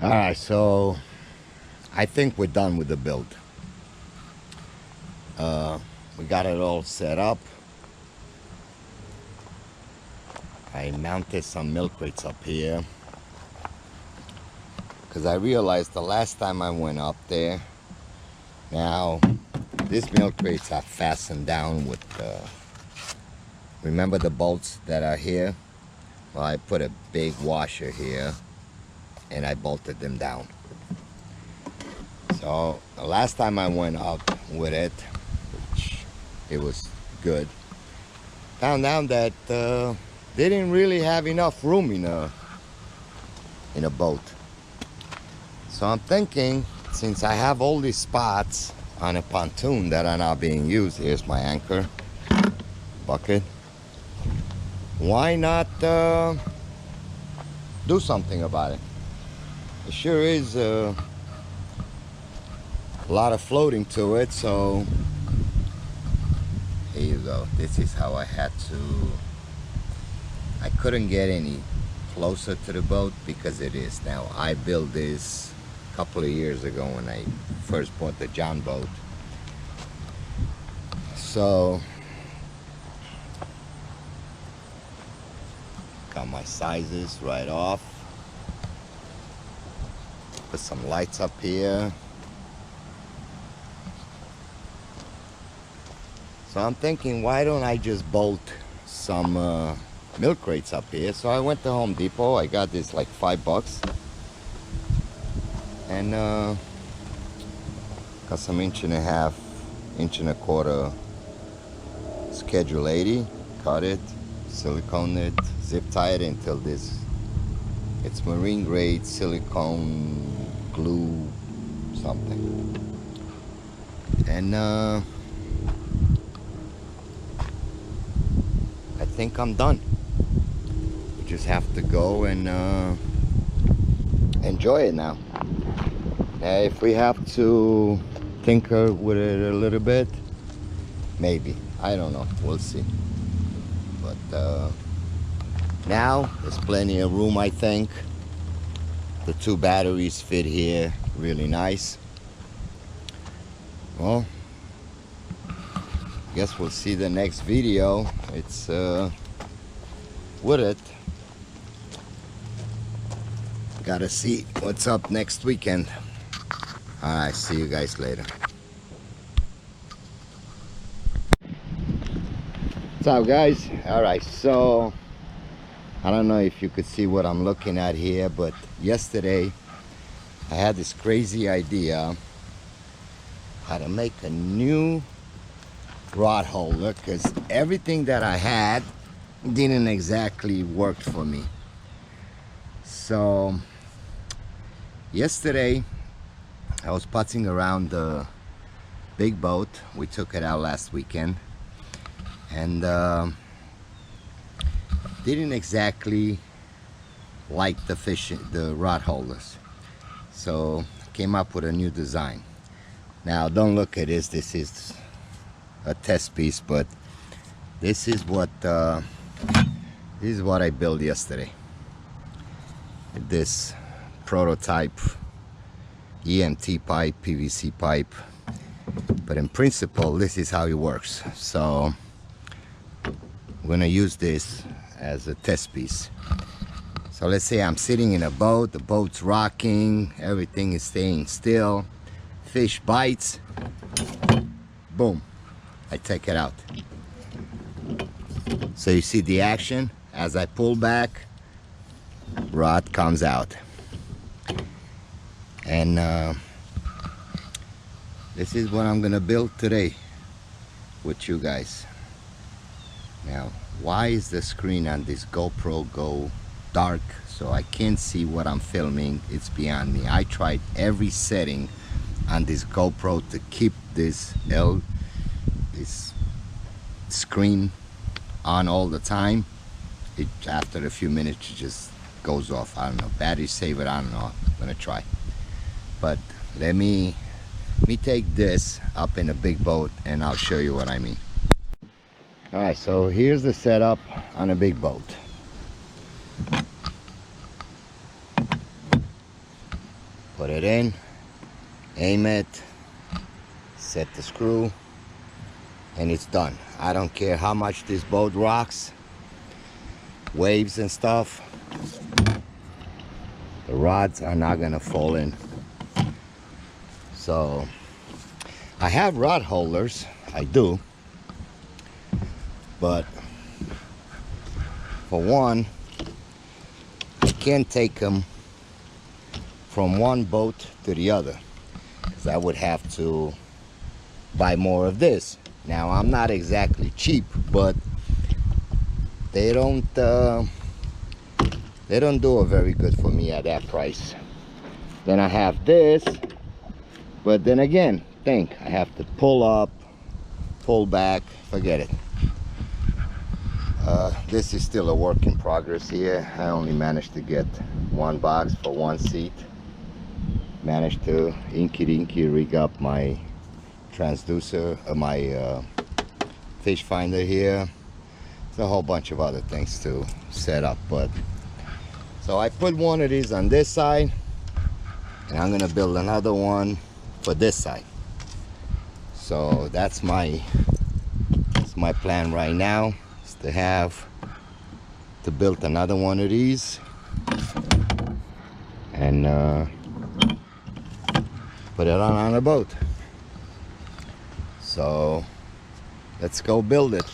All right, so I think we're done with the build. We got it all set up. I mounted some milk crates up here because I realized the last time I went up there, now these milk crates are fastened down with remember the bolts that are here? Well, I put a big washer here and I bolted them down. So the last time I went up with it, which it was good, found out that they didn't really have enough room in a boat. So I'm thinking, since I have all these spots on a pontoon that are not being used, here's my anchor bucket, why not do something about it? It sure is a lot of floating to it, so here you go. This is how I had to. I couldn't get any closer to the boat because it is. Now, I built this a couple of years ago when I first bought the John boat. So, got my sizes right off. Put some lights up here. So I'm thinking, why don't I just bolt some milk crates up here? So I went to Home Depot. I got this like $5, and got some 1.5 1.25 Schedule 80. Cut it, silicone it, zip tie it until this. It's marine grade silicone glue something, and I think I'm done. We just have to go and enjoy it now. If we have to tinker with it a little bit, maybe. I don't know. We'll see. But now there's plenty of room, I think. The 2 batteries fit here really nice. Well, guess we'll see the next video. It's with it. Gotta see what's up next weekend. Alright, see you guys later. What's up, guys? Alright, so I don't know if you could see what I'm looking at here, but yesterday I had this crazy idea how to make a new rod holder, because everything that I had didn't exactly work for me. So yesterday I was putzing around the big boat. We took it out last weekend, and didn't exactly like the rod holders. So came up with a new design. Now don't look at this. This is a test piece, but this is what I built yesterday. This prototype EMT pipe, PVC pipe, but in principle this is how it works. So I'm gonna use this as a test piece. So let's say I'm sitting in a boat, the boat's rocking, everything is staying still, fish bites, boom, I take it out. So you see the action. As I pull back, rod comes out. And this is what I'm gonna build today with you guys. Now, why is the screen on this GoPro go dark so I can't see what I'm filming? It's beyond me. I tried every setting on this GoPro to keep this screen on all the time. It, after a few minutes, it just goes off. I don't know, battery saver, I don't know. I'm gonna try. But let me take this up in a big boat and I'll show you what I mean. Alright, so here's the setup on a big boat. put it in, aim it, set the screw, and it's done. I don't care how much this boat rocks, waves and stuff, the rods are not gonna fall in. So I have rod holders, I do, but for one, I can't take them from one boat to the other, because I would have to buy more of this. Now, I'm not exactly cheap, but they don't do it very good for me at that price. Then I have this, but then again, I have to pull up, pull back, forget it. This is still a work in progress here. I only managed to get one box for one seat. Managed to inky rig up my transducer, my fish finder here. There's a whole bunch of other things to set up, but so I put one of these on this side, and I'm gonna build another one for this side. So that's my plan right now, is to build another one of these and put it on a boat. So let's go build it.